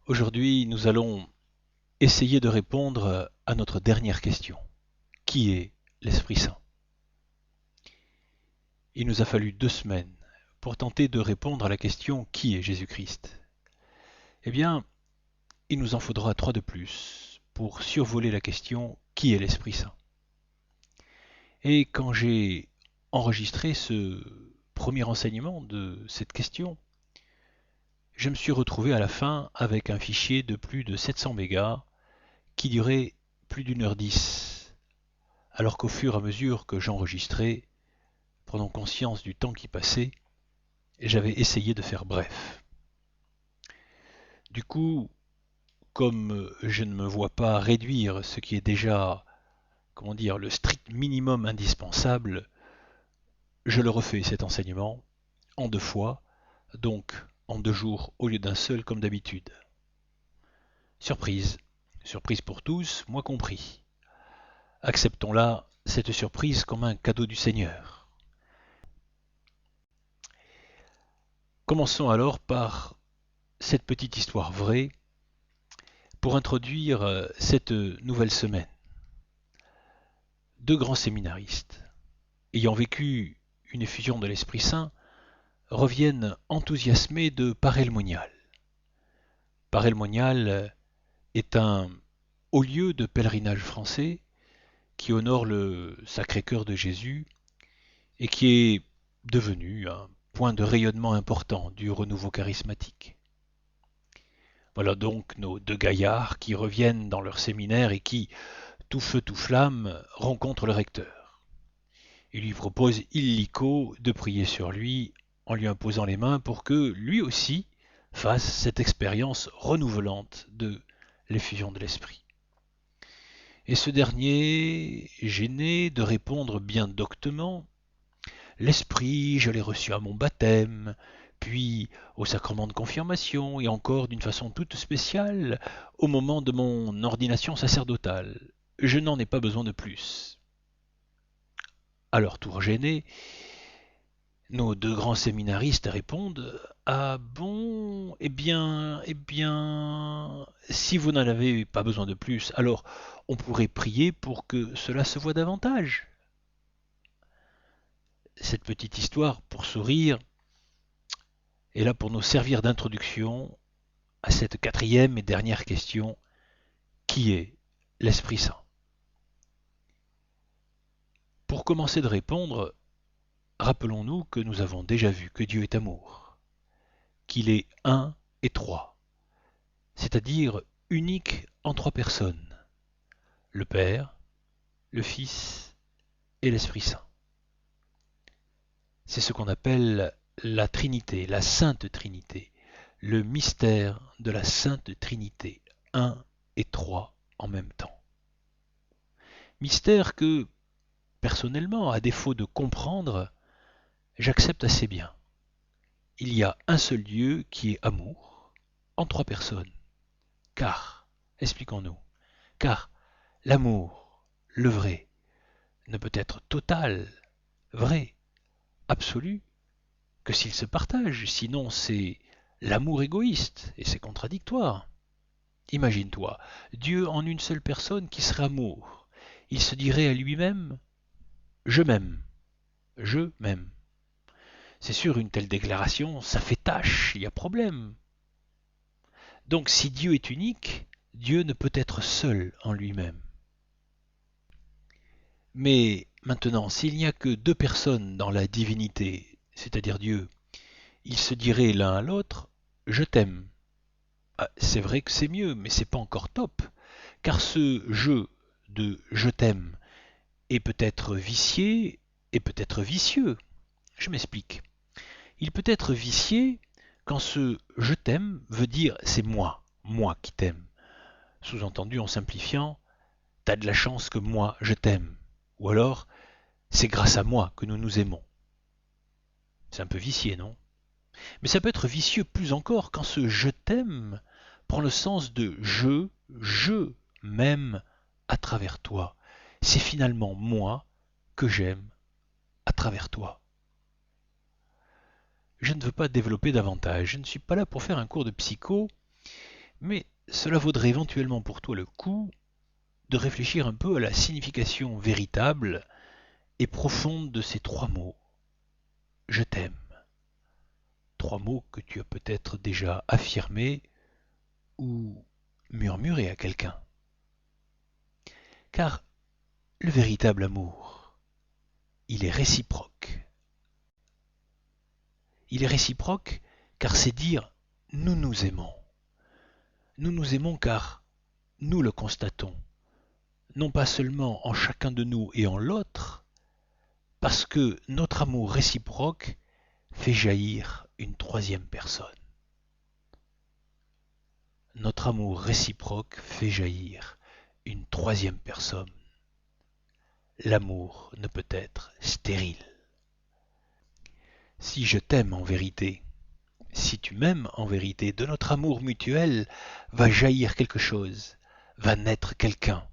Aujourd'hui, nous allons essayer de répondre à notre dernière question. Qui est l'Esprit Saint? Il nous a fallu 2 semaines pour tenter de répondre à la question qui est Jésus-Christ? Eh bien, il nous en faudra 3 de plus pour survoler la question qui est l'Esprit Saint? Et quand j'ai enregistré ce premier enseignement de cette question, je me suis retrouvé à la fin avec un fichier de plus de 700 mégas qui durait plus d'1h10, alors qu'au fur et à mesure que j'enregistrais, prenant conscience du temps qui passait, j'avais essayé de faire bref. Du coup, comme je ne me vois pas réduire ce qui est déjà, le strict minimum indispensable, je le refais cet enseignement en 2 fois, donc en 2 jours au lieu d'un seul comme d'habitude. Surprise, surprise pour tous, moi compris. Acceptons-la, cette surprise, comme un cadeau du Seigneur. Commençons alors par cette petite histoire vraie pour introduire cette nouvelle semaine. 2 grands séminaristes, ayant vécu une effusion de l'Esprit Saint, reviennent enthousiasmés de Paray-le-Monial. Paray-le-Monial est un haut lieu de pèlerinage français qui honore le Sacré-Cœur de Jésus et qui est devenu un point de rayonnement important du renouveau charismatique. Voilà donc nos 2 gaillards qui reviennent dans leur séminaire et qui, tout feu tout flamme, rencontrent le recteur. Il lui propose illico de prier sur lui en lui imposant les mains pour que lui aussi fasse cette expérience renouvelante de l'effusion de l'esprit. Et ce dernier, gêné de répondre bien doctement, l'esprit, je l'ai reçu à mon baptême, puis au sacrement de confirmation, et encore d'une façon toute spéciale au moment de mon ordination sacerdotale. Je n'en ai pas besoin de plus. À leur tour gênés, nos 2 grands séminaristes répondent: Ah bon, si vous n'en avez pas besoin de plus, alors on pourrait prier pour que cela se voie davantage. Cette petite histoire, pour sourire, est là pour nous servir d'introduction à cette 4e et dernière question: qui est l'Esprit Saint? Pour commencer de répondre, rappelons-nous que nous avons déjà vu que Dieu est amour, qu'il est un et trois, c'est-à-dire unique en 3 personnes: le Père, le Fils et l'Esprit Saint. C'est ce qu'on appelle la Trinité, la Sainte Trinité, le mystère de la Sainte Trinité, un et trois en même temps. Mystère que, personnellement, à défaut de comprendre, j'accepte assez bien. Il y a un seul Dieu qui est amour, en 3 personnes. Car, expliquons-nous, car l'amour, le vrai, ne peut être total, vrai, absolu, que s'il se partage, sinon c'est l'amour égoïste, et c'est contradictoire. Imagine-toi, Dieu en une seule personne qui serait amour. Il se dirait à lui-même: je m'aime, je m'aime. C'est sûr, une telle déclaration, ça fait tâche, il y a problème. Donc si Dieu est unique, Dieu ne peut être seul en lui-même. Mais maintenant, s'il n'y a que 2 personnes dans la divinité, c'est-à-dire Dieu, ils se diraient l'un à l'autre: je t'aime. Ah, c'est vrai que c'est mieux, mais c'est pas encore top, car ce je de je t'aime est peut-être vicié et peut-être vicieux. Je m'explique. Il peut être vicié quand ce je t'aime veut dire c'est moi qui t'aime. Sous-entendu en simplifiant, t'as de la chance que moi je t'aime. Ou alors, c'est grâce à moi que nous nous aimons. C'est un peu vicié, non? Mais ça peut être vicieux plus encore quand ce je t'aime prend le sens de je m'aime à travers toi. C'est finalement moi que j'aime à travers toi. Je ne veux pas développer davantage, je ne suis pas là pour faire un cours de psycho, Mais cela vaudrait éventuellement pour toi le coup de réfléchir un peu à la signification véritable et profonde de ces trois mots. Je t'aime. Trois mots que tu as peut-être déjà affirmés ou murmurés à quelqu'un. Car le véritable amour, il est réciproque. Il est réciproque car c'est dire nous nous aimons. Nous nous aimons car nous le constatons, non pas seulement en chacun de nous et en l'autre, parce que notre amour réciproque fait jaillir une troisième personne. Notre amour réciproque fait jaillir une troisième personne. L'amour ne peut être stérile. Si je t'aime en vérité, si tu m'aimes en vérité, de notre amour mutuel va jaillir quelque chose, va naître quelqu'un.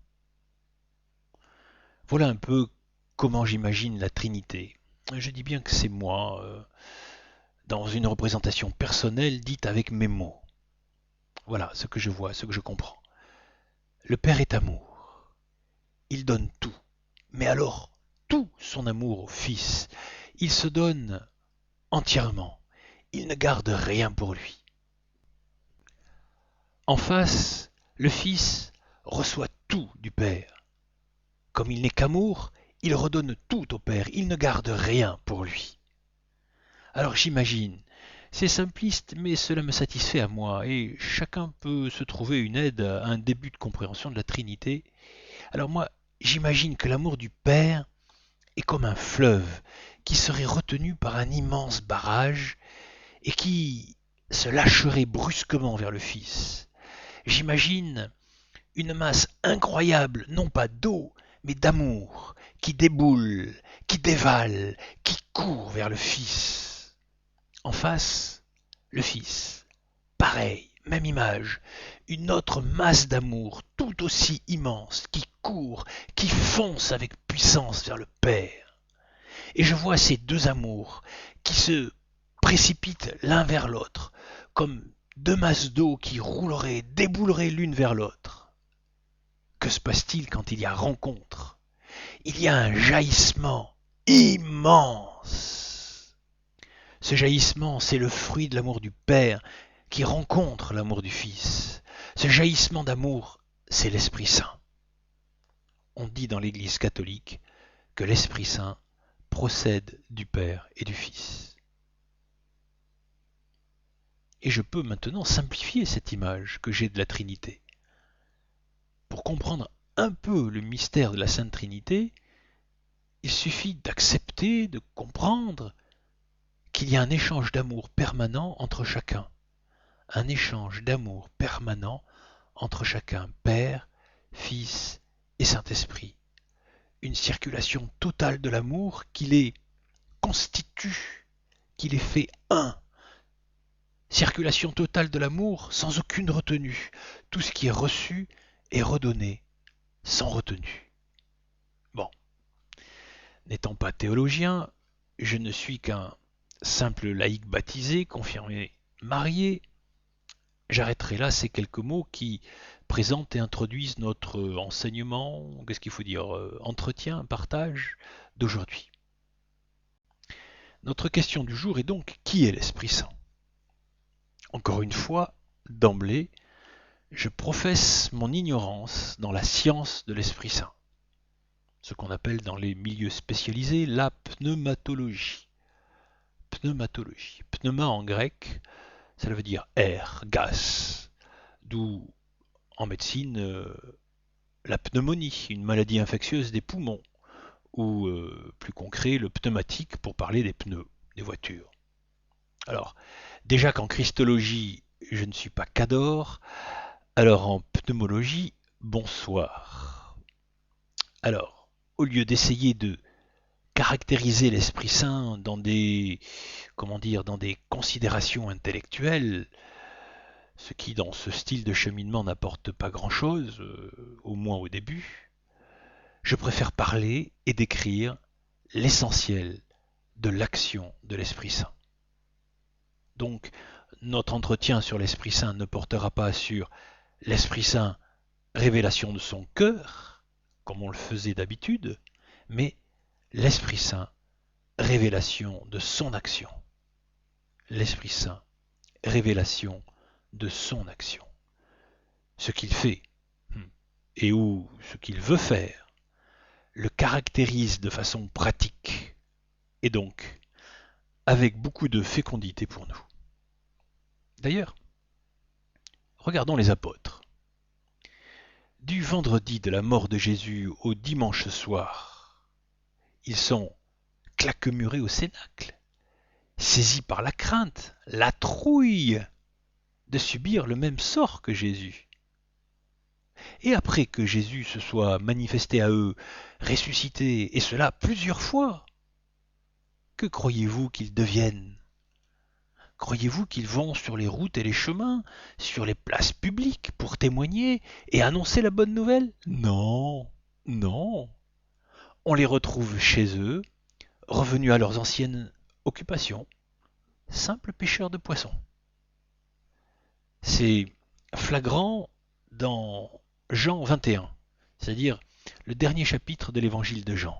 Voilà un peu comment j'imagine la Trinité. Je dis bien que c'est moi, dans une représentation personnelle dite avec mes mots. Voilà ce que je vois, ce que je comprends. Le Père est amour. Il donne tout. Mais alors, tout son amour au Fils. Il se donne entièrement. Il ne garde rien pour lui. En face, le Fils reçoit tout du Père. Comme il n'est qu'amour, il redonne tout au Père. Il ne garde rien pour lui. Alors j'imagine, c'est simpliste, mais cela me satisfait à moi, et chacun peut se trouver une aide à un début de compréhension de la Trinité. Alors moi, j'imagine que l'amour du Père est comme un fleuve qui serait retenu par un immense barrage et qui se lâcherait brusquement vers le Fils. J'imagine une masse incroyable, non pas d'eau, mais d'amour, qui déboule, qui dévale, qui court vers le Fils. En face, le Fils. Pareil, même image, une autre masse d'amour tout aussi immense qui court, qui fonce avec puissance vers le Père. Et je vois ces deux amours qui se précipitent l'un vers l'autre, comme deux masses d'eau qui rouleraient, débouleraient l'une vers l'autre. Que se passe-t-il quand il y a rencontre? Il y a un jaillissement immense. Ce jaillissement, c'est le fruit de l'amour du Père qui rencontre l'amour du Fils. Ce jaillissement d'amour, c'est l'Esprit Saint. On dit dans l'Église catholique que l'Esprit Saint procède du Père et du Fils. Et je peux maintenant simplifier cette image que j'ai de la Trinité. Pour comprendre un peu le mystère de la Sainte Trinité, il suffit d'accepter, de comprendre qu'il y a un échange d'amour permanent entre chacun. Un échange d'amour permanent entre chacun, Père, Fils et Saint-Esprit. Une circulation totale de l'amour qui les constitue, qui les fait un. Circulation totale de l'amour sans aucune retenue. Tout ce qui est reçu est redonné, sans retenue. Bon, n'étant pas théologien, je ne suis qu'un simple laïc baptisé, confirmé, marié. J'arrêterai là ces quelques mots qui présentent et introduisent notre enseignement, qu'est-ce qu'il faut dire, entretien, partage d'aujourd'hui. Notre question du jour est donc qui est l'Esprit Saint? Encore une fois, d'emblée, je professe mon ignorance dans la science de l'Esprit Saint, ce qu'on appelle dans les milieux spécialisés la pneumatologie. Pneumatologie. Pneuma en grec, ça veut dire air, gaz, d'où en médecine la pneumonie, une maladie infectieuse des poumons, ou plus concret, le pneumatique pour parler des pneus des voitures. Alors, déjà qu'en christologie, je ne suis pas cador, alors en pneumologie, bonsoir. Alors, au lieu d'essayer de caractériser l'Esprit Saint dans des, comment dire, dans des considérations intellectuelles, ce qui dans ce style de cheminement n'apporte pas grand-chose, au moins au début, je préfère parler et décrire l'essentiel de l'action de l'Esprit Saint. Donc, notre entretien sur l'Esprit Saint ne portera pas sur l'Esprit Saint, révélation de son cœur, comme on le faisait d'habitude, mais l'Esprit Saint, révélation de son action. L'Esprit Saint, révélation de son action. Ce qu'il fait, et ou ce qu'il veut faire, le caractérise de façon pratique, et donc avec beaucoup de fécondité pour nous. D'ailleurs, regardons les apôtres. Du vendredi de la mort de Jésus au dimanche soir, ils sont claquemurés au cénacle, saisis par la crainte, la trouille de subir le même sort que Jésus. Et après que Jésus se soit manifesté à eux, ressuscité, et cela plusieurs fois, que croyez-vous qu'ils deviennent? Croyez-vous qu'ils vont sur les routes et les chemins, sur les places publiques pour témoigner et annoncer la bonne nouvelle? Non, non. On les retrouve chez eux, revenus à leurs anciennes occupations, simples pêcheurs de poissons. C'est flagrant dans Jean 21, c'est-à-dire le dernier chapitre de l'évangile de Jean.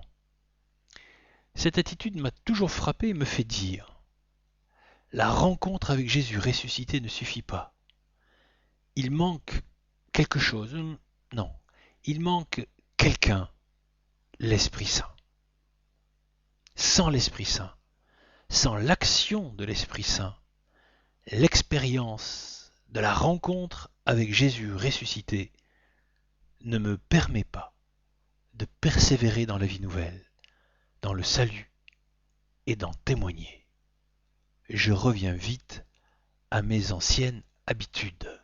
Cette attitude m'a toujours frappé et me fait dire: la rencontre avec Jésus ressuscité ne suffit pas. Il manque quelque chose. Non, il manque quelqu'un, l'Esprit Saint. Sans l'Esprit Saint, sans l'action de l'Esprit Saint, l'expérience de la rencontre avec Jésus ressuscité ne me permet pas de persévérer dans la vie nouvelle, dans le salut et d'en témoigner. Je reviens vite à mes anciennes habitudes.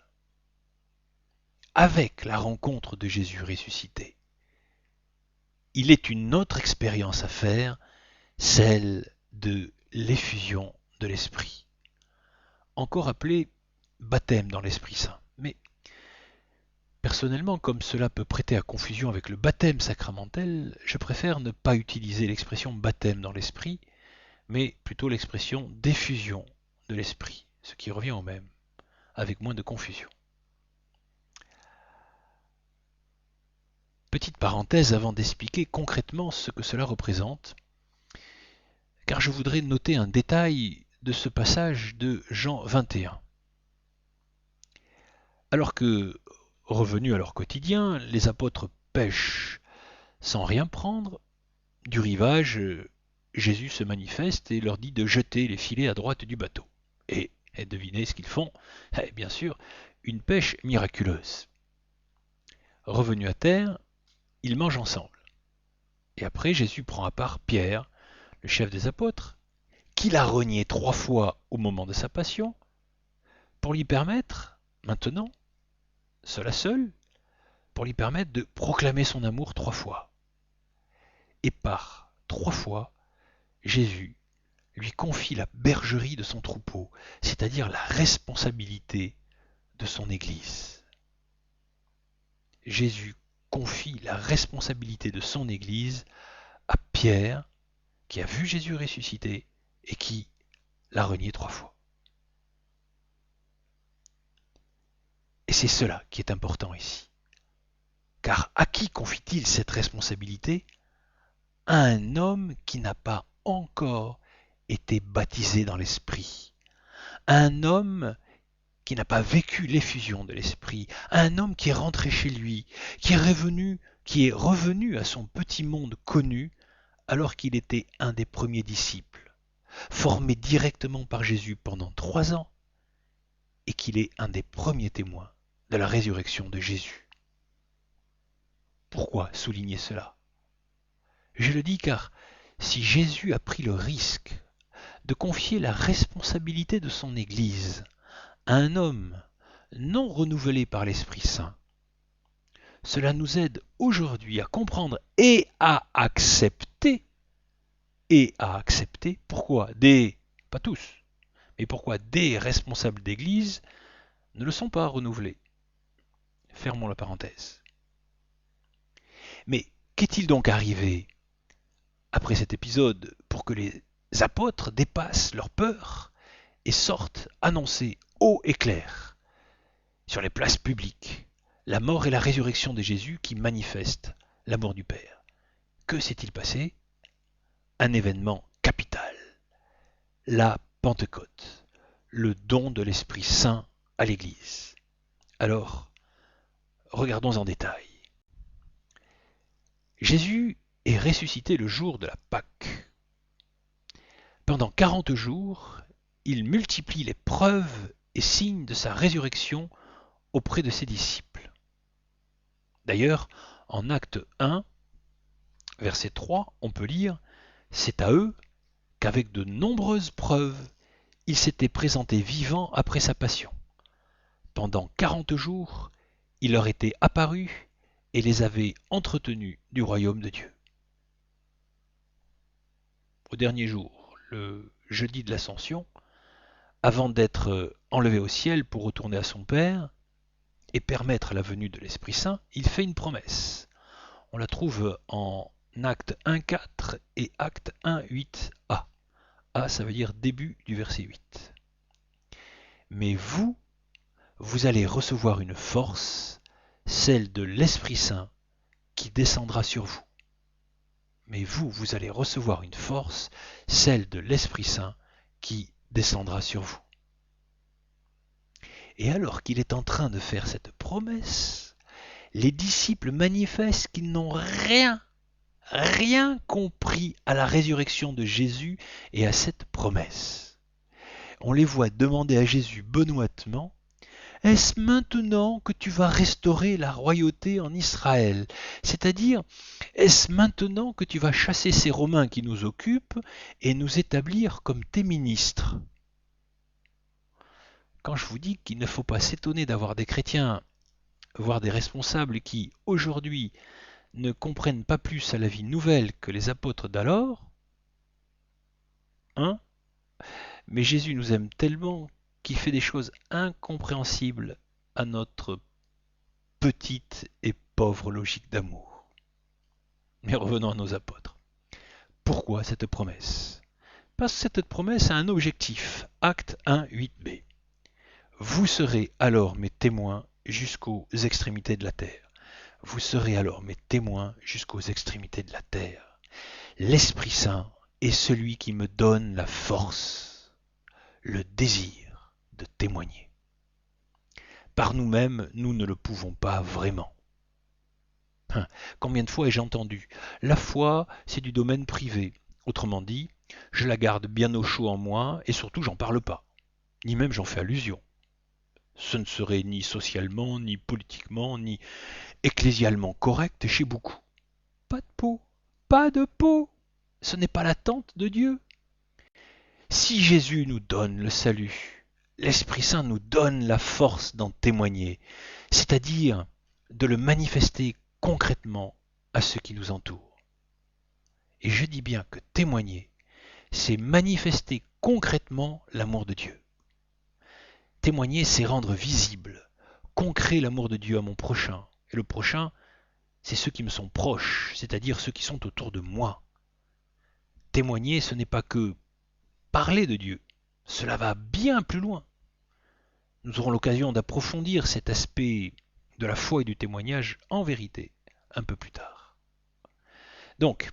Avec la rencontre de Jésus ressuscité, il est une autre expérience à faire, celle de l'effusion de l'Esprit, encore appelée baptême dans l'Esprit Saint. Mais personnellement, comme cela peut prêter à confusion avec le baptême sacramentel, je préfère ne pas utiliser l'expression baptême dans l'Esprit, mais plutôt l'expression d'effusion de l'Esprit, ce qui revient au même, avec moins de confusion. Petite parenthèse avant d'expliquer concrètement ce que cela représente, car je voudrais noter un détail de ce passage de Jean 21. Alors que, revenus à leur quotidien, les apôtres pêchent sans rien prendre, du rivage, Jésus se manifeste et leur dit de jeter les filets à droite du bateau. Et devinez ce qu'ils font? Bien sûr, une pêche miraculeuse. Revenus à terre, ils mangent ensemble. Et après, Jésus prend à part Pierre, le chef des apôtres, qu'il a renié 3 fois au moment de sa passion, pour lui permettre, maintenant, seul à seul, pour lui permettre de proclamer son amour 3 fois. Et par 3 fois, Jésus lui confie la bergerie de son troupeau, c'est-à-dire la responsabilité de son Église. Jésus confie la responsabilité de son Église à Pierre, qui a vu Jésus ressuscité et qui l'a renié 3 fois. Et c'est cela qui est important ici. Car à qui confie-t-il cette responsabilité? À un homme qui n'a pas encore été baptisé dans l'Esprit. À un homme qui n'a pas vécu l'effusion de l'Esprit. À un homme qui est rentré chez lui, qui est revenu à son petit monde connu alors qu'il était un des premiers disciples, formé directement par Jésus pendant 3 ans, et qu'il est un des premiers témoins de la résurrection de Jésus. Pourquoi souligner cela? Je le dis car si Jésus a pris le risque de confier la responsabilité de son Église à un homme non renouvelé par l'Esprit Saint, cela nous aide aujourd'hui à comprendre et à accepter, pourquoi pas tous, mais pourquoi des responsables d'Église ne le sont pas renouvelés. Fermons la parenthèse. Mais qu'est-il donc arrivé après cet épisode pour que les apôtres dépassent leur peur et sortent annoncer haut et clair, sur les places publiques, la mort et la résurrection de Jésus qui manifestent l'amour du Père. Que s'est-il passé? Un événement capital, la Pentecôte, le don de l'Esprit Saint à l'Église. Alors, regardons en détail. Jésus est ressuscité le jour de la Pâque. Pendant 40 jours, il multiplie les preuves et signes de sa résurrection auprès de ses disciples. D'ailleurs, en Acte 1, verset 3, on peut lire « C'est à eux qu'avec de nombreuses preuves, il s'était présenté vivant après sa passion. Pendant 40 jours, il leur était apparu et les avait entretenus du royaume de Dieu. » Au dernier jour, le jeudi de l'Ascension, avant d'être enlevé au ciel pour retourner à son Père et permettre la venue de l'Esprit Saint, il fait une promesse. On la trouve en Acte 1.4 et Acte 1.8a. A, ça veut dire début du verset 8. Mais vous, vous allez recevoir une force, celle de l'Esprit Saint, qui descendra sur vous. Mais vous, vous allez recevoir une force, celle de l'Esprit Saint, qui descendra sur vous. Et alors qu'il est en train de faire cette promesse, les disciples manifestent qu'ils n'ont rien compris à la résurrection de Jésus et à cette promesse. On les voit demander à Jésus benoîtement « Est-ce maintenant que tu vas restaurer la royauté en Israël ? C'est-à-dire, est-ce maintenant que tu vas chasser ces Romains qui nous occupent et nous établir comme tes ministres ?» Quand je vous dis qu'il ne faut pas s'étonner d'avoir des chrétiens, voire des responsables qui, aujourd'hui, ne comprennent pas plus à la vie nouvelle que les apôtres d'alors, hein? Mais Jésus nous aime tellement qu'il fait des choses incompréhensibles à notre petite et pauvre logique d'amour. Mais revenons à nos apôtres. Pourquoi cette promesse? Parce que cette promesse a un objectif. Acte 1, 8b. Vous serez alors mes témoins jusqu'aux extrémités de la terre. Vous serez alors mes témoins jusqu'aux extrémités de la terre. L'Esprit Saint est celui qui me donne la force, le désir de témoigner. Par nous-mêmes, nous ne le pouvons pas vraiment. Combien de fois ai-je entendu? La foi, c'est du domaine privé. Autrement dit, je la garde bien au chaud en moi et surtout, j'en parle pas. Ni même j'en fais allusion. Ce ne serait ni socialement, ni politiquement, ni ecclésialement correct chez beaucoup. Pas de peau, pas de peau. Ce n'est pas l'attente de Dieu. Si Jésus nous donne le salut, l'Esprit Saint nous donne la force d'en témoigner, c'est-à-dire de le manifester concrètement à ceux qui nous entourent. Et je dis bien que témoigner, c'est manifester concrètement l'amour de Dieu. Témoigner, c'est rendre visible, concret l'amour de Dieu à mon prochain. Et le prochain, c'est ceux qui me sont proches, c'est-à-dire ceux qui sont autour de moi. Témoigner, ce n'est pas que parler de Dieu. Cela va bien plus loin. Nous aurons l'occasion d'approfondir cet aspect de la foi et du témoignage en vérité un peu plus tard. Donc,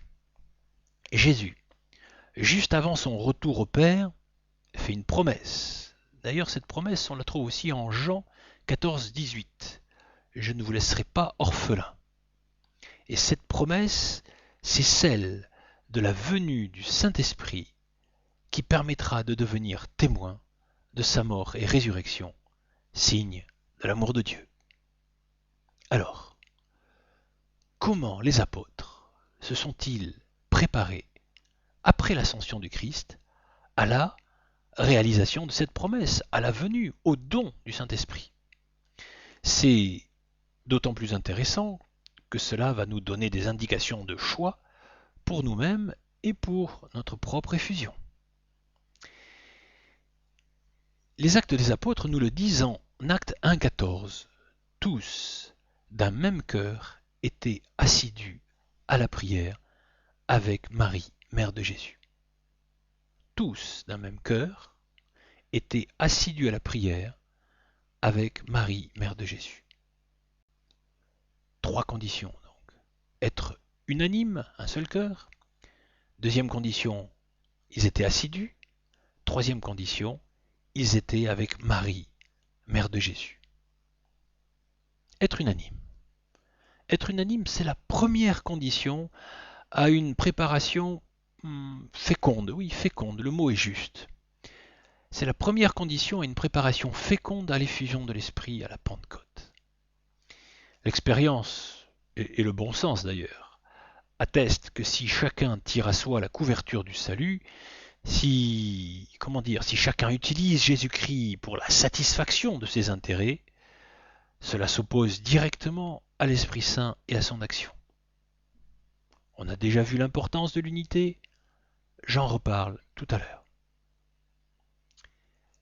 Jésus, juste avant son retour au Père, fait une promesse. D'ailleurs, cette promesse, on la trouve aussi en Jean 14, 18. Je ne vous laisserai pas orphelins. Et cette promesse, c'est celle de la venue du Saint-Esprit qui permettra de devenir témoin de sa mort et résurrection, signe de l'amour de Dieu. Alors, comment les apôtres se sont-ils préparés, après l'ascension du Christ, à la réalisation de cette promesse, à la venue, au don du Saint-Esprit? C'est d'autant plus intéressant que cela va nous donner des indications de choix pour nous-mêmes et pour notre propre effusion. Les actes des apôtres nous le disent en Acte 1,14. Tous, d'un même cœur, étaient assidus à la prière avec Marie, mère de Jésus. Tous d'un même cœur était assidu à la prière avec Marie, mère de Jésus. 3 conditions donc. Être unanime, un seul cœur. Deuxième condition, ils étaient assidus. Troisième condition, ils étaient avec Marie, mère de Jésus. Être unanime. Être unanime, c'est la première condition à une préparation féconde. Oui, féconde, le mot est juste. C'est la première condition à une préparation féconde à l'effusion de l'Esprit à la Pentecôte. L'expérience, et le bon sens d'ailleurs, atteste que si chacun tire à soi la couverture du salut, si chacun utilise Jésus-Christ pour la satisfaction de ses intérêts, cela s'oppose directement à l'Esprit Saint et à son action. On a déjà vu l'importance de l'unité, j'en reparle tout à l'heure.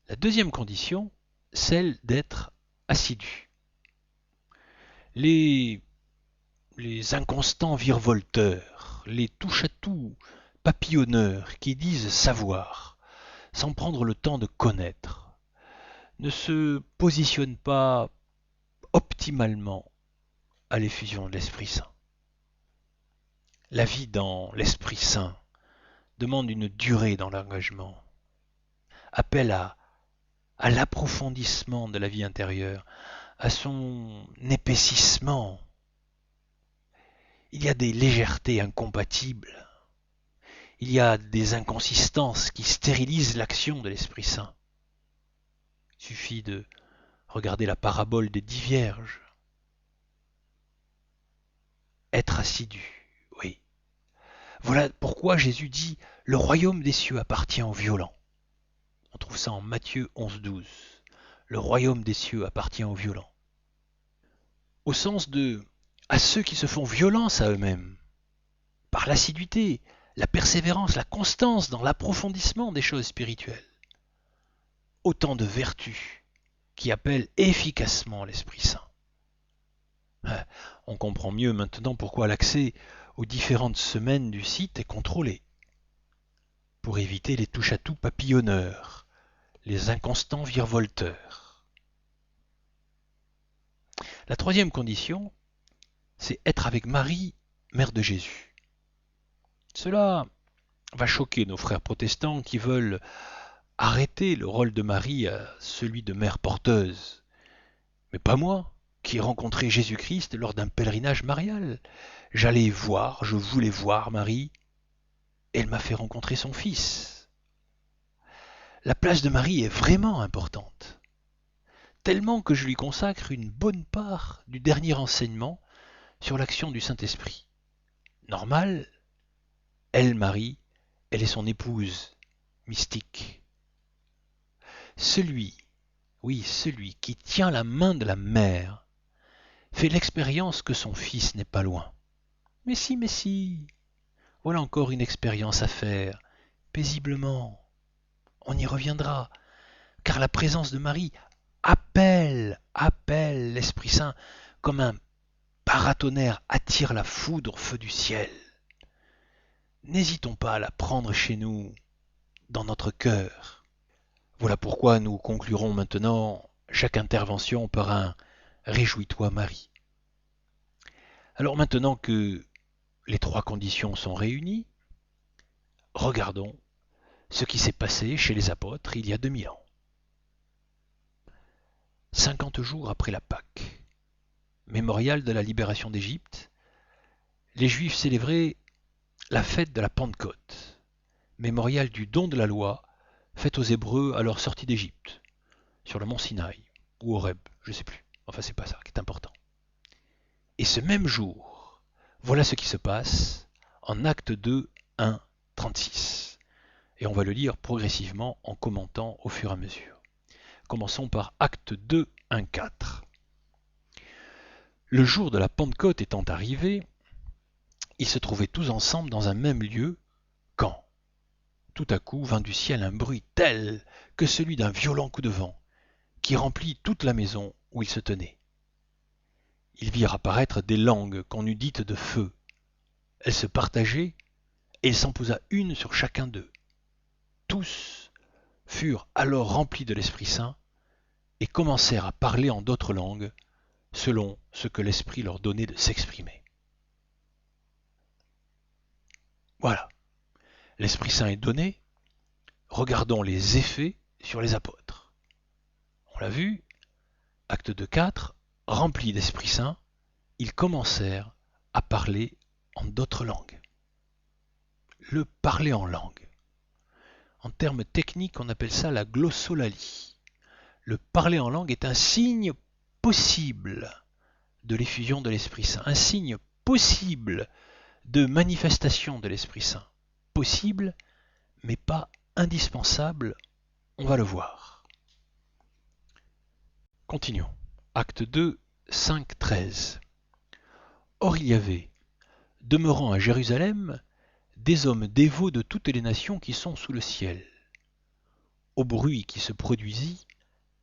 La deuxième condition, celle d'être assidu. Les inconstants virevolteurs, les touche-à-tout papillonneurs qui disent savoir, sans prendre le temps de connaître, ne se positionnent pas optimalement à l'effusion de l'Esprit Saint. La vie dans l'Esprit Saint demande une durée dans l'engagement, appelle à l'approfondissement de la vie intérieure, à son épaississement. Il y a des légèretés incompatibles, il y a des inconsistances qui stérilisent l'action de l'Esprit Saint. Il suffit de regarder la parabole des 10 vierges. Être assidu, oui. Voilà pourquoi Jésus dit « Le royaume des cieux appartient aux violents ». On trouve ça en Matthieu 11,12. Le royaume des cieux appartient aux violents. Au sens de à ceux qui se font violence à eux-mêmes, par l'assiduité, la persévérance, la constance dans l'approfondissement des choses spirituelles. Autant de vertus qui appellent efficacement l'Esprit Saint. On comprend mieux maintenant pourquoi l'accès aux différentes semaines du site est contrôlé. Pour éviter les touche-à-tout papillonneurs, les inconstants virevolteurs. La troisième condition, c'est être avec Marie, mère de Jésus. Cela va choquer nos frères protestants qui veulent arrêter le rôle de Marie à celui de mère porteuse. Mais pas moi, qui ai rencontré Jésus-Christ lors d'un pèlerinage marial. Je voulais voir Marie, et elle m'a fait rencontrer son fils. La place de Marie est vraiment importante, tellement que je lui consacre une bonne part du dernier enseignement sur l'action du Saint-Esprit. Normal, elle, Marie, elle est son épouse mystique. Celui qui tient la main de la mère fait l'expérience que son fils n'est pas loin. Mais si, voilà encore une expérience à faire, paisiblement. On y reviendra, car la présence de Marie appelle l'Esprit Saint comme un paratonnerre attire la foudre au feu du ciel. N'hésitons pas à la prendre chez nous, dans notre cœur. Voilà pourquoi nous conclurons maintenant chaque intervention par un « Réjouis-toi Marie ». Alors maintenant que les 3 conditions sont réunies, regardons ce qui s'est passé chez les apôtres il y a 2000 ans. 50 jours après la Pâque, mémorial de la libération d'Égypte, les Juifs célébraient la fête de la Pentecôte, mémorial du don de la loi faite aux Hébreux à leur sortie d'Égypte, sur le mont Sinaï, ou Horeb, je ne sais plus. Enfin, c'est pas ça qui est important. Et ce même jour, voilà ce qui se passe en Acte 2, 1, 36. Et on va le lire progressivement en commentant au fur et à mesure. Commençons par Acte 2, 1, 4. Le jour de la Pentecôte étant arrivé, ils se trouvaient tous ensemble dans un même lieu, quand tout à coup vint du ciel un bruit tel que celui d'un violent coup de vent, qui remplit toute la maison où ils se tenaient. Ils virent apparaître des langues qu'on eût dites de feu. Elles se partageaient, et il s'en posa une sur chacun d'eux. Tous furent alors remplis de l'Esprit Saint et commencèrent à parler en d'autres langues, selon ce que l'Esprit leur donnait de s'exprimer. Voilà, l'Esprit Saint est donné, regardons les effets sur les apôtres. On l'a vu, acte 2:4, remplis d'Esprit Saint, ils commencèrent à parler en d'autres langues. Le parler en langue. En termes techniques, on appelle ça la glossolalie. Le parler en langue est un signe possible de l'effusion de l'Esprit Saint, un signe possible de manifestation de l'Esprit Saint. Possible, mais pas indispensable, on va le voir. Continuons. Acte 2, 5, 13. Or il y avait, demeurant à Jérusalem, des hommes dévots de toutes les nations qui sont sous le ciel. Au bruit qui se produisit,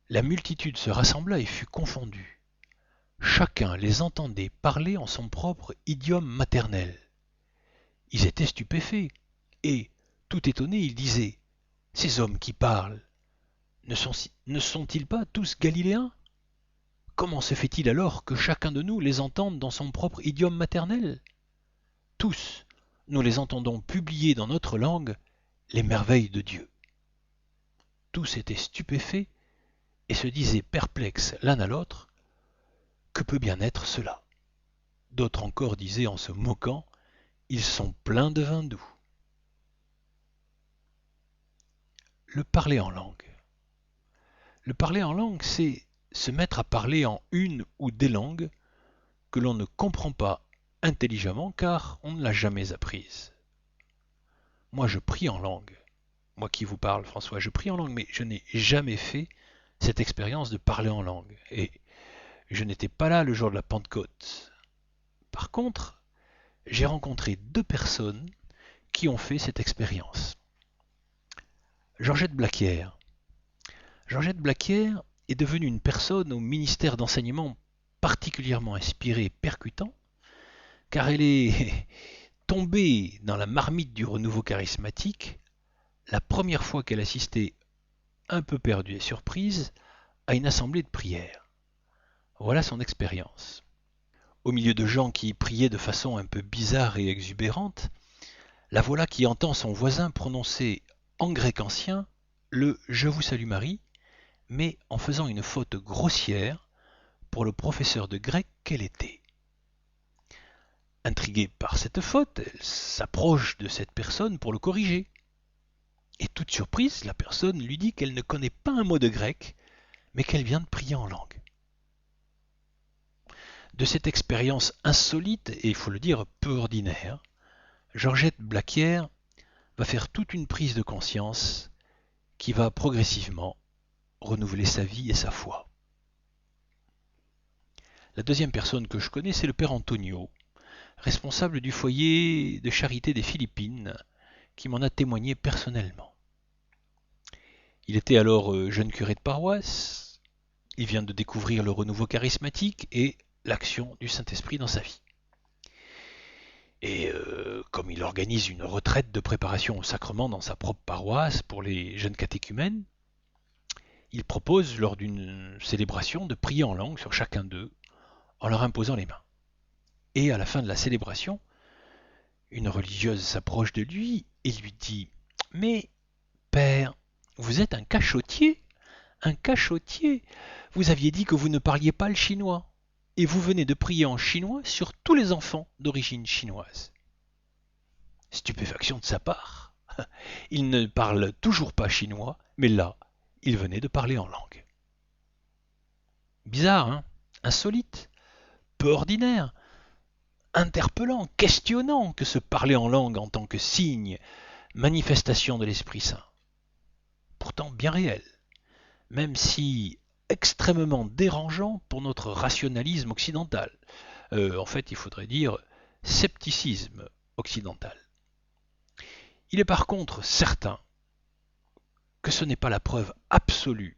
la multitude se rassembla et fut confondue. Chacun les entendait parler en son propre idiome maternel. Ils étaient stupéfaits, et, tout étonnés, ils disaient « Ces hommes qui parlent, ne sont-ils pas tous galiléens ? Comment se fait-il alors que chacun de nous les entende dans son propre idiome maternel ? Tous, nous les entendons publier dans notre langue les merveilles de Dieu. » Tous étaient stupéfaits et se disaient perplexes l'un à l'autre, « Que peut bien être cela ?» D'autres encore disaient en se moquant, « Ils sont pleins de vin doux. » Le parler en langue. Le parler en langue, c'est se mettre à parler en une ou des langues que l'on ne comprend pas intelligemment car on ne l'a jamais apprise. Moi, je prie en langue. Moi qui vous parle, François, je prie en langue, mais je n'ai jamais fait cette expérience de parler en langue. Et je n'étais pas là le jour de la Pentecôte. Par contre, j'ai rencontré 2 personnes qui ont fait cette expérience. Georgette Blaquière. Georgette Blaquière est devenue une personne au ministère d'enseignement particulièrement inspiré et percutant, car elle est tombée dans la marmite du renouveau charismatique la première fois qu'elle assistait, un peu perdue et surprise, à une assemblée de prière. Voilà son expérience. Au milieu de gens qui priaient de façon un peu bizarre et exubérante, la voilà qui entend son voisin prononcer en grec ancien le « Je vous salue Marie », mais en faisant une faute grossière pour le professeur de grec qu'elle était. Intriguée par cette faute, elle s'approche de cette personne pour le corriger. Et toute surprise, la personne lui dit qu'elle ne connaît pas un mot de grec, mais qu'elle vient de prier en langue. De cette expérience insolite, et il faut le dire peu ordinaire, Georgette Blaquière va faire toute une prise de conscience qui va progressivement renouveler sa vie et sa foi. La deuxième personne que je connais, c'est le père Antonio, responsable du foyer de charité des Philippines, qui m'en a témoigné personnellement. Il était alors jeune curé de paroisse, il vient de découvrir le renouveau charismatique et l'action du Saint-Esprit dans sa vie. Et comme il organise une retraite de préparation au sacrement dans sa propre paroisse pour les jeunes catéchumènes, il propose lors d'une célébration de prier en langue sur chacun d'eux en leur imposant les mains. Et à la fin de la célébration, une religieuse s'approche de lui et lui dit « Mais, père, vous êtes un cachotier, un cachotier. Vous aviez dit que vous ne parliez pas le chinois, et vous venez de prier en chinois sur tous les enfants d'origine chinoise. » Stupéfaction de sa part. Il ne parle toujours pas chinois, mais là, il venait de parler en langue. Bizarre, hein ? Insolite, peu ordinaire, interpellant, questionnant que se parler en langue en tant que signe, manifestation de l'Esprit Saint. Pourtant bien réel, même si extrêmement dérangeant pour notre rationalisme occidental. En fait, il faudrait dire scepticisme occidental. Il est par contre certain que ce n'est pas la preuve absolue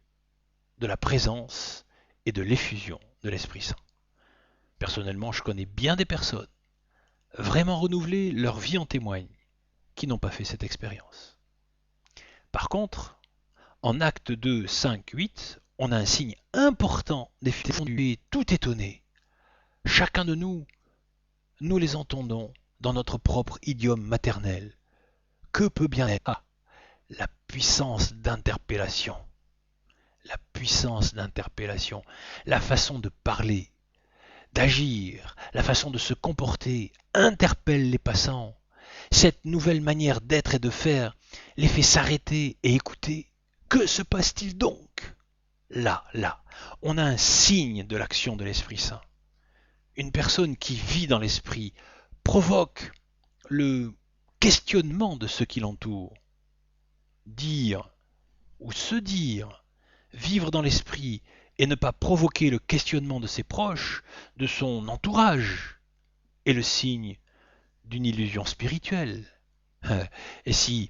de la présence et de l'effusion de l'Esprit Saint. Personnellement, je connais bien des personnes, vraiment renouvelées, leur vie en témoigne, qui n'ont pas fait cette expérience. Par contre, en Actes 2, 5, 8, on a un signe important des fondus, tout étonné. Chacun de nous, nous les entendons dans notre propre idiome maternel. Que peut bien être la puissance d'interpellation? La puissance d'interpellation, la façon de parler, d'agir, la façon de se comporter interpelle les passants. Cette nouvelle manière d'être et de faire les fait s'arrêter et écouter. Que se passe-t-il donc? Là, on a un signe de l'action de l'Esprit Saint. Une personne qui vit dans l'Esprit provoque le questionnement de ceux qui l'entourent. Dire ou se dire, vivre dans l'Esprit et ne pas provoquer le questionnement de ses proches, de son entourage, est le signe d'une illusion spirituelle. Et si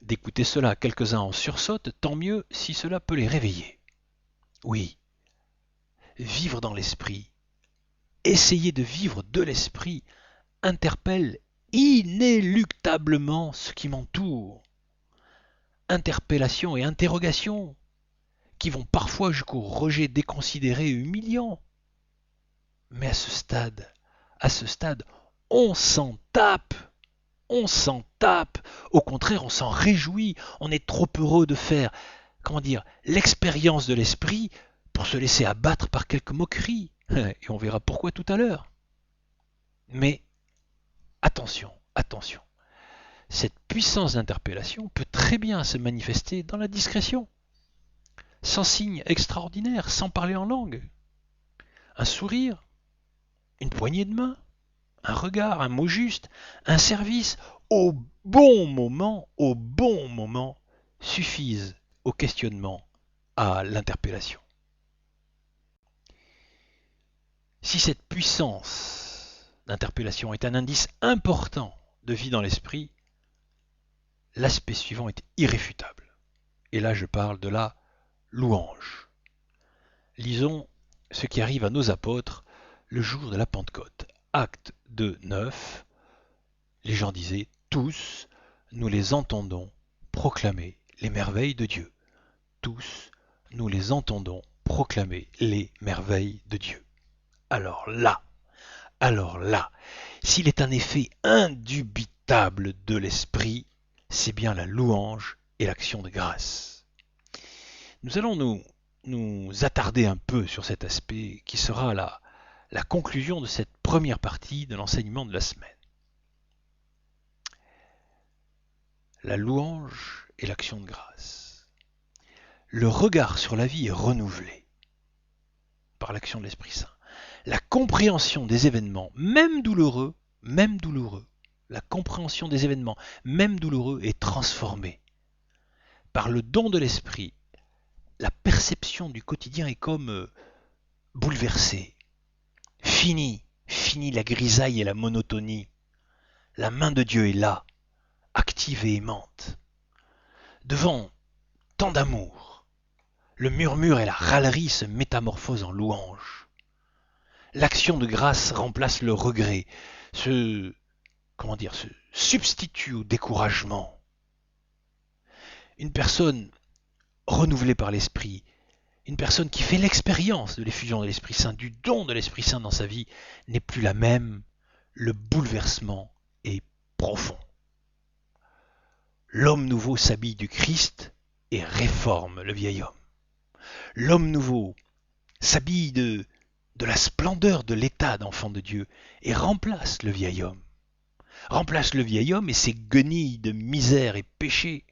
d'écouter cela quelques-uns en sursautent, tant mieux si cela peut les réveiller. Oui, vivre dans l'esprit, essayer de vivre de l'esprit, interpelle inéluctablement ce qui m'entoure. Interpellation et interrogation qui vont parfois jusqu'au rejet déconsidéré et humiliant. Mais à ce stade, on s'en tape. On s'en tape. Au contraire, on s'en réjouit. On est trop heureux de faire, l'expérience de l'esprit pour se laisser abattre par quelques moqueries. Et on verra pourquoi tout à l'heure. Mais attention, cette puissance d'interpellation peut très bien se manifester dans la discrétion, sans signe extraordinaire, sans parler en langue. Un sourire, une poignée de main, un regard, un mot juste, un service, au bon moment, suffisent au questionnement, à l'interpellation. Si cette puissance d'interpellation est un indice important de vie dans l'esprit, l'aspect suivant est irréfutable. Et là, je parle de la louange. Lisons ce qui arrive à nos apôtres le jour de la Pentecôte. Acte 2, 9. Les gens disaient, tous, nous les entendons proclamer les merveilles de Dieu. Tous, nous les entendons proclamer les merveilles de Dieu. Alors là, s'il est un effet indubitable de l'esprit, c'est bien la louange et l'action de grâce. Nous allons nous attarder un peu sur cet aspect qui sera la conclusion de cette première partie de l'enseignement de la semaine. La louange et l'action de grâce. Le regard sur la vie est renouvelé par l'action de l'Esprit Saint. La compréhension des événements, même douloureux, la compréhension des événements, même douloureux, est transformée. Par le don de l'Esprit, la perception du quotidien est comme bouleversée. Fini la grisaille et la monotonie. La main de Dieu est là, active et aimante. Devant tant d'amour, le murmure et la râlerie se métamorphosent en louange. L'action de grâce remplace le regret, se substitue au découragement. Une personne renouvelée par l'Esprit, une personne qui fait l'expérience de l'effusion de l'Esprit Saint, du don de l'Esprit Saint dans sa vie, n'est plus la même. Le bouleversement est profond. L'homme nouveau s'habille du Christ et réforme le vieil homme. L'homme nouveau s'habille de la splendeur de l'état d'enfant de Dieu et remplace le vieil homme. Remplace le vieil homme et ses guenilles de misère et péché.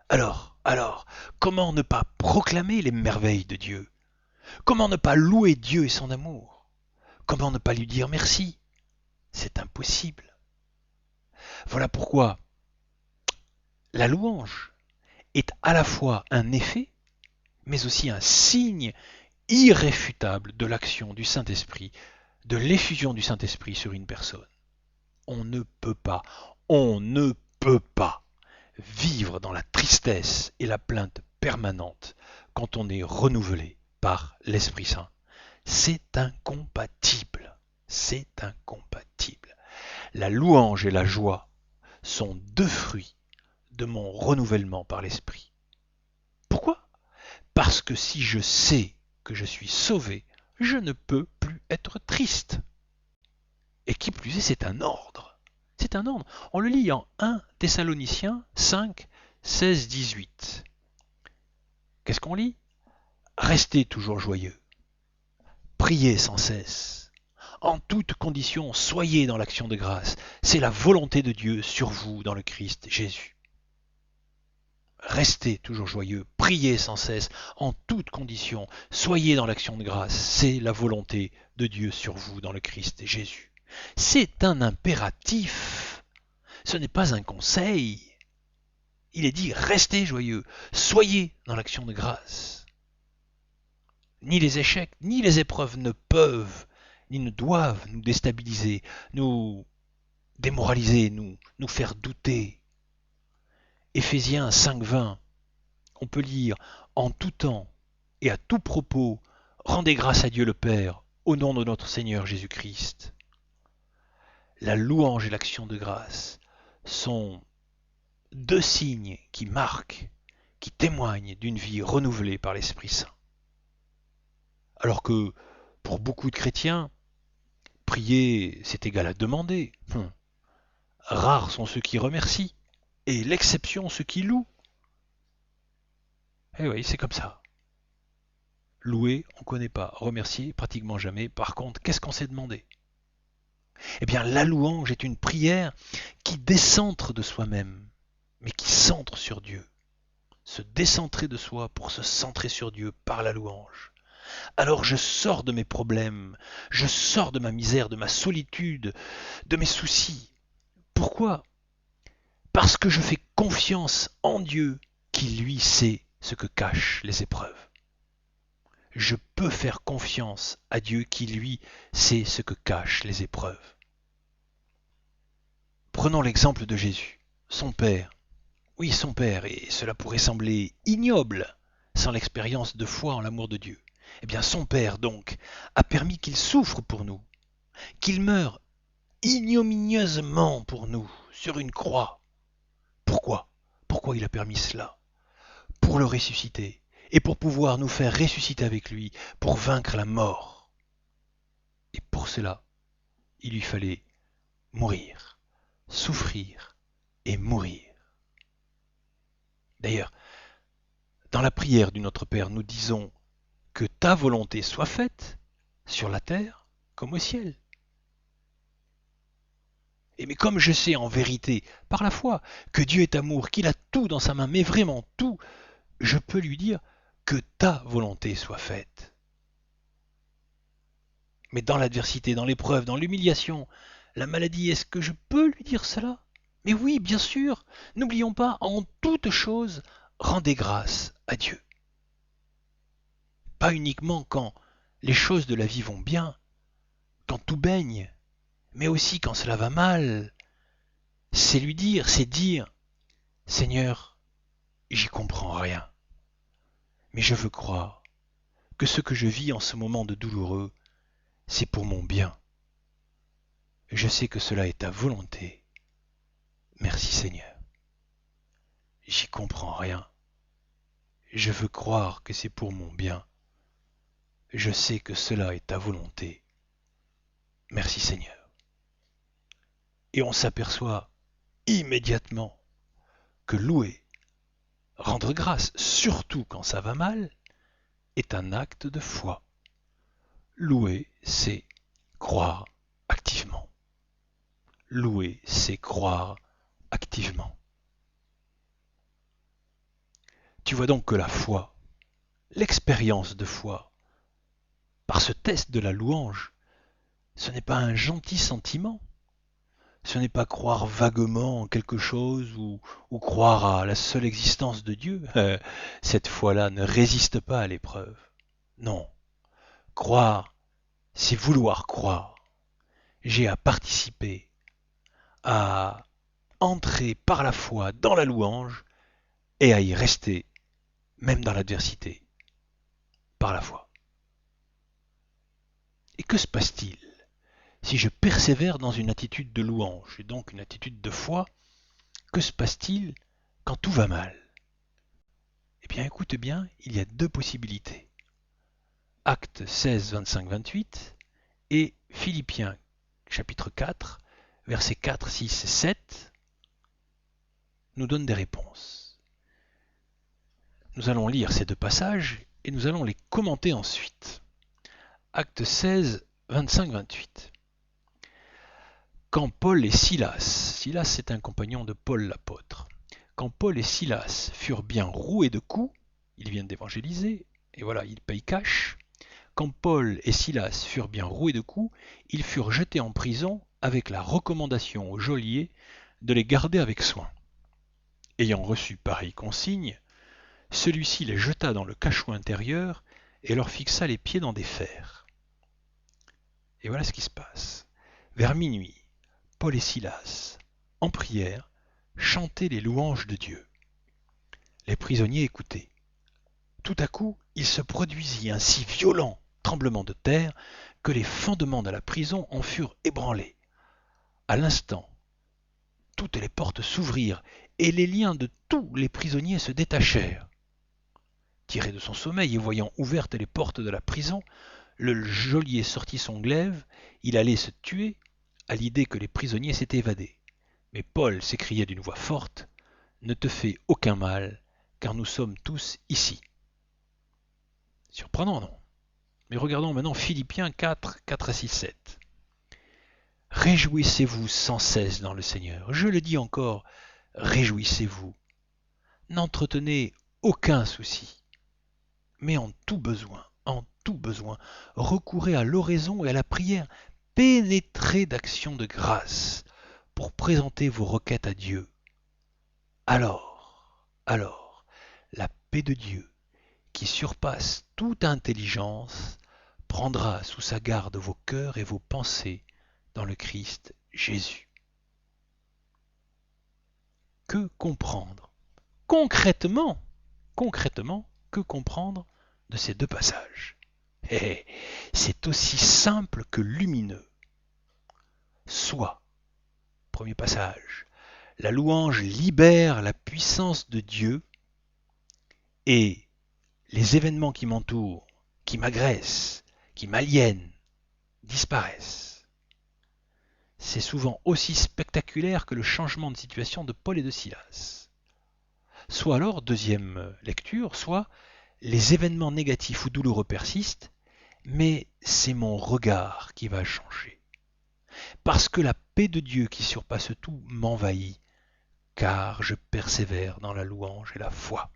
Alors, comment ne pas proclamer les merveilles de Dieu? Comment ne pas louer Dieu et son amour? Comment ne pas lui dire merci? C'est impossible. Voilà pourquoi la louange est à la fois un effet, mais aussi un signe irréfutable de l'action du Saint-Esprit, de l'effusion du Saint-Esprit sur une personne. On ne peut pas vivre dans la tristesse et la plainte permanente quand on est renouvelé par l'Esprit Saint. C'est incompatible. La louange et la joie sont deux fruits de mon renouvellement par l'Esprit. Pourquoi? Parce que si je sais que je suis sauvé, je ne peux plus être triste. Et qui plus est, c'est un ordre. C'est un ordre. On le lit en 1 Thessaloniciens 5, 16, 18. Qu'est-ce qu'on lit? Restez toujours joyeux. Priez sans cesse. En toute condition, soyez dans l'action de grâce. C'est la volonté de Dieu sur vous dans le Christ Jésus. Restez toujours joyeux, priez sans cesse, en toute condition, soyez dans l'action de grâce. C'est la volonté de Dieu sur vous dans le Christ Jésus. C'est un impératif. Ce n'est pas un conseil. Il est dit, restez joyeux, soyez dans l'action de grâce. Ni les échecs, ni les épreuves ne peuvent, ni ne doivent nous déstabiliser, nous démoraliser, nous faire douter. Éphésiens 5,20, on peut lire « En tout temps et à tout propos, rendez grâce à Dieu le Père, au nom de notre Seigneur Jésus-Christ. » La louange et l'action de grâce sont deux signes qui marquent, qui témoignent d'une vie renouvelée par l'Esprit Saint. Alors que pour beaucoup de chrétiens, prier c'est égal à demander. Rares sont ceux qui remercient, et l'exception ceux qui louent. Eh oui, c'est comme ça. Louer, on ne connaît pas. Remercier, pratiquement jamais. Par contre, qu'est-ce qu'on s'est demandé? Eh bien, la louange est une prière qui décentre de soi-même, mais qui centre sur Dieu. Se décentrer de soi pour se centrer sur Dieu par la louange. Alors je sors de mes problèmes, je sors de ma misère, de ma solitude, de mes soucis. Pourquoi? Parce que je fais confiance en Dieu qui lui sait ce que cachent les épreuves. Je peux faire confiance à Dieu qui lui sait ce que cachent les épreuves. Prenons l'exemple de Jésus, son Père. Oui, son Père, et cela pourrait sembler ignoble sans l'expérience de foi en l'amour de Dieu. Eh bien, son Père, donc, a permis qu'il souffre pour nous, qu'il meure ignominieusement pour nous, sur une croix. Pourquoi? Pourquoi il a permis cela? Pour le ressusciter, et pour pouvoir nous faire ressusciter avec lui, pour vaincre la mort. Et pour cela, il lui fallait mourir, souffrir et mourir. D'ailleurs, dans la prière du Notre Père, nous disons que ta volonté soit faite sur la terre comme au ciel. Et mais comme je sais en vérité, par la foi, que Dieu est amour, qu'il a tout dans sa main, mais vraiment tout, je peux lui dire que ta volonté soit faite. Mais dans l'adversité, dans l'épreuve, dans l'humiliation, la maladie, est-ce que je peux lui dire cela? Mais oui, bien sûr. N'oublions pas, en toute chose, rendez grâce à Dieu. Pas uniquement quand les choses de la vie vont bien, quand tout baigne, mais aussi quand cela va mal. C'est lui dire, c'est dire, Seigneur, j'y comprends rien, mais je veux croire que ce que je vis en ce moment de douloureux, c'est pour mon bien. Je sais que cela est ta volonté. Merci Seigneur. J'y comprends rien. Je veux croire que c'est pour mon bien. Je sais que cela est ta volonté. Merci Seigneur. Et on s'aperçoit immédiatement que louer, rendre grâce, surtout quand ça va mal, est un acte de foi. Louer, c'est croire activement. Louer, c'est croire activement. Tu vois donc que la foi, l'expérience de foi, par ce test de la louange, ce n'est pas un gentil sentiment, ce n'est pas croire vaguement en quelque chose ou croire à la seule existence de Dieu. Cette foi-là ne résiste pas à l'épreuve. Non, croire, c'est vouloir croire. J'ai à participer, à entrer par la foi dans la louange et à y rester, même dans l'adversité, par la foi. Et que se passe-t-il si je persévère dans une attitude de louange et donc une attitude de foi? Que se passe-t-il quand tout va mal? bien écoute bien, il y a deux possibilités. Actes 16, 25, 28 et Philippiens chapitre 4, versets 4, 6 et 7 nous donnent des réponses. Nous allons lire ces deux passages et nous allons les commenter ensuite. Acte 16, 25, 28. Quand Paul et Silas c'est un compagnon de Paul l'apôtre, quand Paul et Silas furent bien roués de coups, ils viennent d'évangéliser, et voilà, ils payent cash. Quand Paul et Silas furent bien roués de coups, ils furent jetés en prison avec la recommandation au geôlier de les garder avec soin. Ayant reçu pareille consigne, celui-ci les jeta dans le cachot intérieur et leur fixa les pieds dans des fers. Et voilà ce qui se passe. Vers minuit, Paul et Silas, en prière, chantaient les louanges de Dieu. Les prisonniers écoutaient. Tout à coup, il se produisit un si violent tremblement de terre que les fondements de la prison en furent ébranlés. À l'instant, toutes les portes s'ouvrirent et les liens de tous les prisonniers se détachèrent. Tiré de son sommeil et voyant ouvertes les portes de la prison, le geôlier sortit son glaive, il allait se tuer à l'idée que les prisonniers s'étaient évadés. Mais Paul s'écriait d'une voix forte, « Ne te fais aucun mal, car nous sommes tous ici. » Surprenant, non? Mais regardons maintenant Philippiens 4, 4 à 6, 7. Réjouissez-vous sans cesse dans le Seigneur. Je le dis encore, réjouissez-vous. N'entretenez aucun souci, mais en tout besoin, recourez à l'oraison et à la prière, pénétrez d'actions de grâce pour présenter vos requêtes à Dieu. Alors, la paix de Dieu, qui surpasse toute intelligence, prendra sous sa garde vos cœurs et vos pensées dans le Christ Jésus. Que comprendre? Concrètement, que comprendre de ces deux passages? C'est aussi simple que lumineux. Soit, premier passage, la louange libère la puissance de Dieu et les événements qui m'entourent, qui m'agressent, qui m'aliènent, disparaissent. C'est souvent aussi spectaculaire que le changement de situation de Paul et de Silas. Soit alors, deuxième lecture, soit les événements négatifs ou douloureux persistent, mais c'est mon regard qui va changer. Parce que la paix de Dieu qui surpasse tout m'envahit, car je persévère dans la louange et la foi.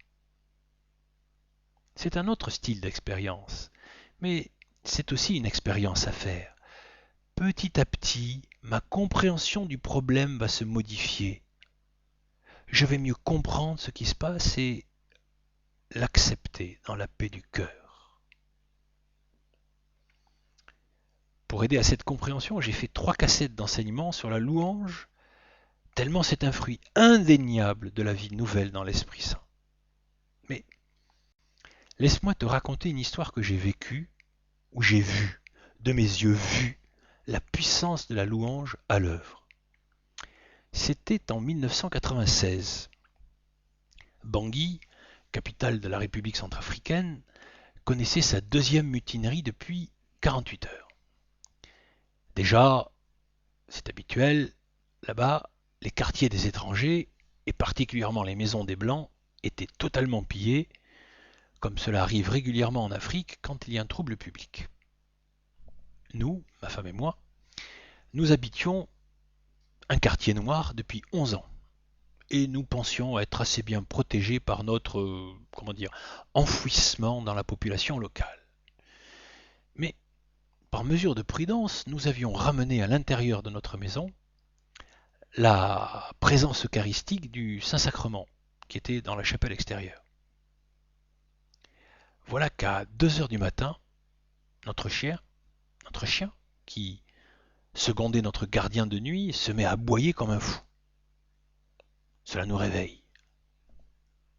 C'est un autre style d'expérience, mais c'est aussi une expérience à faire. Petit à petit, ma compréhension du problème va se modifier. Je vais mieux comprendre ce qui se passe et l'accepter dans la paix du cœur. Pour aider à cette compréhension, j'ai fait 3 cassettes d'enseignement sur la louange, tellement c'est un fruit indéniable de la vie nouvelle dans l'Esprit Saint. Mais laisse-moi te raconter une histoire que j'ai vécue, où j'ai vu, de mes yeux vu, la puissance de la louange à l'œuvre. C'était en 1996. Bangui, capitale de la République centrafricaine, connaissait sa deuxième mutinerie depuis 48 heures. Déjà, c'est habituel, là-bas, les quartiers des étrangers, et particulièrement les maisons des Blancs, étaient totalement pillés, comme cela arrive régulièrement en Afrique quand il y a un trouble public. Nous, ma femme et moi, nous habitions un quartier noir depuis 11 ans. Et nous pensions être assez bien protégés par notre, enfouissement dans la population locale. Mais, par mesure de prudence, nous avions ramené à l'intérieur de notre maison la présence eucharistique du Saint-Sacrement, qui était dans la chapelle extérieure. Voilà qu'à 2 heures du matin, notre chien, qui secondait notre gardien de nuit, se met à aboyer comme un fou. Cela nous réveille.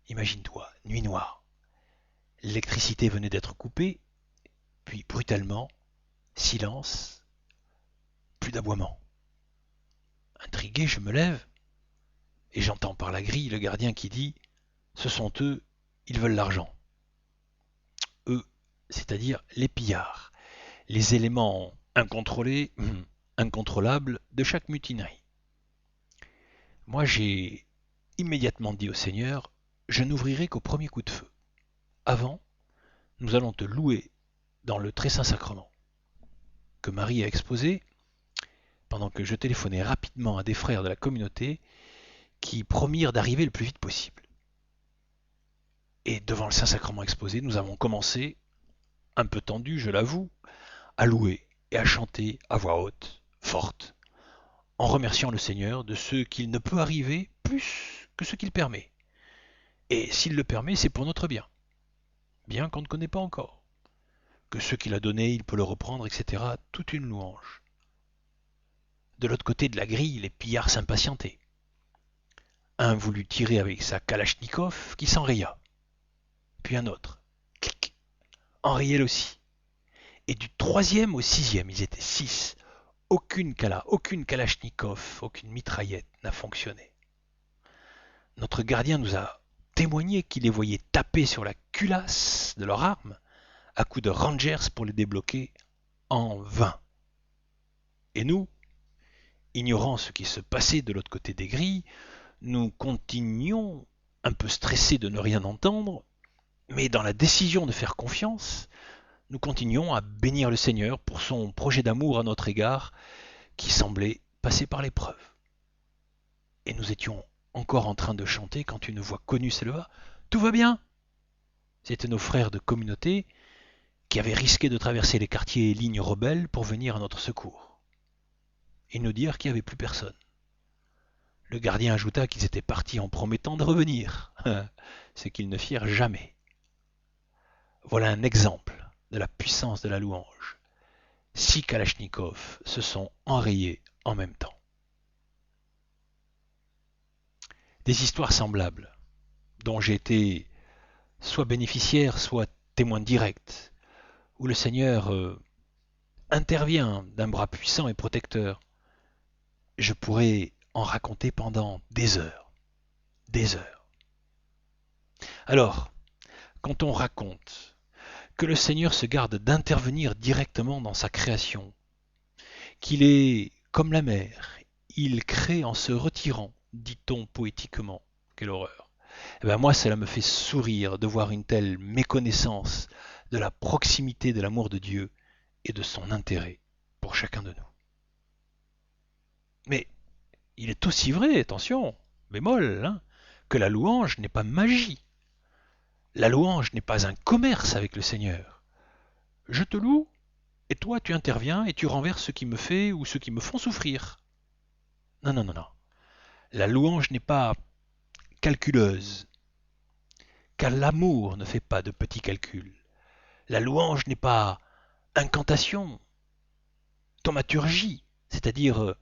Imagine-toi, nuit noire. L'électricité venait d'être coupée, puis brutalement, silence, plus d'aboiement. Intrigué, je me lève et j'entends par la grille le gardien qui dit « Ce sont eux, ils veulent l'argent. Eux, c'est-à-dire les pillards, les éléments incontrôlés, incontrôlables de chaque mutinerie. Moi, j'ai immédiatement dit au Seigneur, je n'ouvrirai qu'au premier coup de feu. Avant, nous allons te louer dans le très saint sacrement, que Marie a exposé, pendant que je téléphonais rapidement à des frères de la communauté qui promirent d'arriver le plus vite possible. Et devant le Saint-Sacrement exposé, nous avons commencé, un peu tendu, je l'avoue, à louer et à chanter à voix haute, forte, en remerciant le Seigneur de ce qu'il ne peut arriver plus que ce qu'il permet. Et s'il le permet, c'est pour notre bien, bien qu'on ne connaît pas encore. Que ce qu'il a donné, il peut le reprendre, etc. Toute une louange. De l'autre côté de la grille, les pillards s'impatientaient. Un voulut tirer avec sa kalachnikov qui s'enraya. Puis un autre, clic, enrayait aussi. Et du troisième au sixième, ils étaient 6. Aucune kalachnikov, aucune mitraillette n'a fonctionné. Notre gardien nous a témoigné qu'il les voyait taper sur la culasse de leur arme à coups de rangers pour les débloquer en vain. Et nous, ignorant ce qui se passait de l'autre côté des grilles, nous continuions, un peu stressés de ne rien entendre, mais dans la décision de faire confiance, nous continuions à bénir le Seigneur pour son projet d'amour à notre égard qui semblait passer par l'épreuve. Et nous étions encore en train de chanter quand une voix connue s'éleva. « Tout va bien !» C'étaient nos frères de communauté qui avaient risqué de traverser les quartiers et lignes rebelles pour venir à notre secours. Ils nous dirent qu'il n'y avait plus personne. Le gardien ajouta qu'ils étaient partis en promettant de revenir, ce qu'ils ne firent jamais. Voilà un exemple de la puissance de la louange. 6 kalachnikovs se sont enrayés en même temps. Des histoires semblables, dont j'ai été soit bénéficiaire, soit témoin direct, où le Seigneur intervient d'un bras puissant et protecteur. Je pourrais en raconter pendant des heures, des heures. Alors, quand on raconte que le Seigneur se garde d'intervenir directement dans sa création, qu'il est comme la mer, il crée en se retirant, dit-on poétiquement. Quelle horreur. Eh bien moi, cela me fait sourire de voir une telle méconnaissance de la proximité de l'amour de Dieu et de son intérêt pour chacun de nous. Mais il est aussi vrai, attention, bémol, que la louange n'est pas magie. La louange n'est pas un commerce avec le Seigneur. Je te loue, et toi tu interviens et tu renverses ce qui me fait ou ceux qui me font souffrir. Non, non, non, non. La louange n'est pas calculeuse, car l'amour ne fait pas de petits calculs. La louange n'est pas incantation, thaumaturgie, c'est-à-dire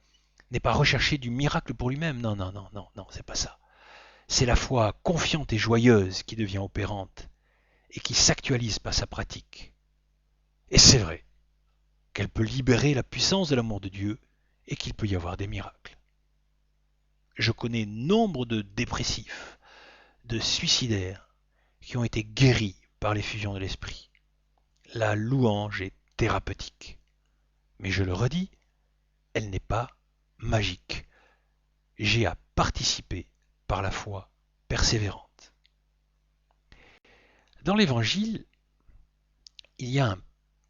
n'est pas rechercher du miracle pour lui-même. Non, non, non, non, non, c'est pas ça. C'est la foi confiante et joyeuse qui devient opérante et qui s'actualise par sa pratique. Et c'est vrai qu'elle peut libérer la puissance de l'amour de Dieu et qu'il peut y avoir des miracles. Je connais nombre de dépressifs, de suicidaires qui ont été guéris par l'effusion de l'esprit. La louange est thérapeutique. Mais je le redis, elle n'est pas magique. J'ai à participer par la foi persévérante. Dans l'Évangile, il y a un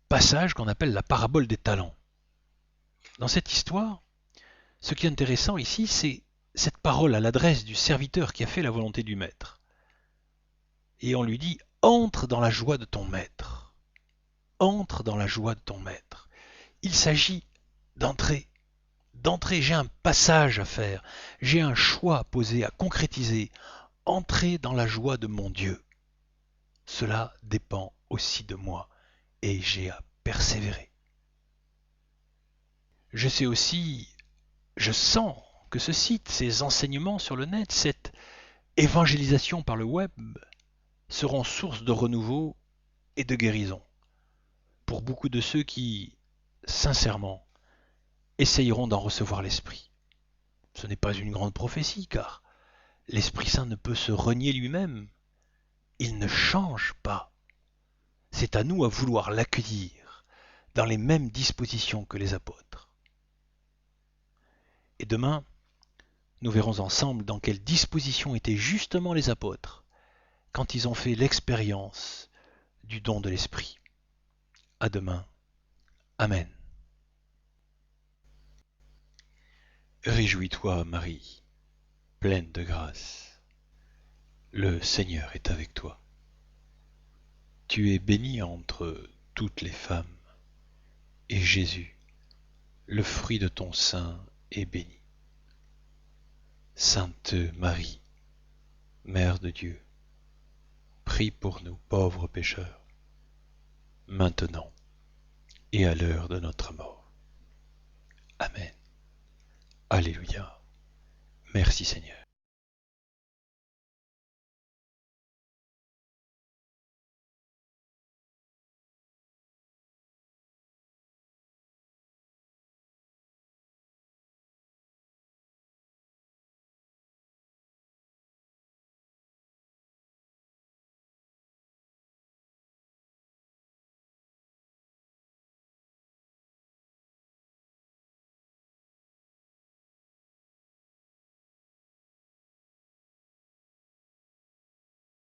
passage qu'on appelle la parabole des talents. Dans cette histoire, ce qui est intéressant ici, c'est cette parole à l'adresse du serviteur qui a fait la volonté du maître. Et on lui dit, entre dans la joie de ton maître. Entre dans la joie de ton maître. Il s'agit d'entrer. D'entrer, j'ai un passage à faire, j'ai un choix à poser, à concrétiser. Entrer dans la joie de mon Dieu. Cela dépend aussi de moi et j'ai à persévérer. Je sais aussi, je sens que ce site, ces enseignements sur le net, cette évangélisation par le web seront source de renouveau et de guérison pour beaucoup de ceux qui, sincèrement, essayeront d'en recevoir l'Esprit. Ce n'est pas une grande prophétie, car l'Esprit Saint ne peut se renier lui-même, il ne change pas. C'est à nous à vouloir l'accueillir dans les mêmes dispositions que les apôtres. Et demain, nous verrons ensemble dans quelles dispositions étaient justement les apôtres quand ils ont fait l'expérience du don de l'Esprit. À demain. Amen. Réjouis-toi, Marie, pleine de grâce. Le Seigneur est avec toi. Tu es bénie entre toutes les femmes, et Jésus, le fruit de ton sein, est béni. Sainte Marie, Mère de Dieu, prie pour nous pauvres pécheurs, maintenant et à l'heure de notre mort. Amen. Alléluia. Merci Seigneur.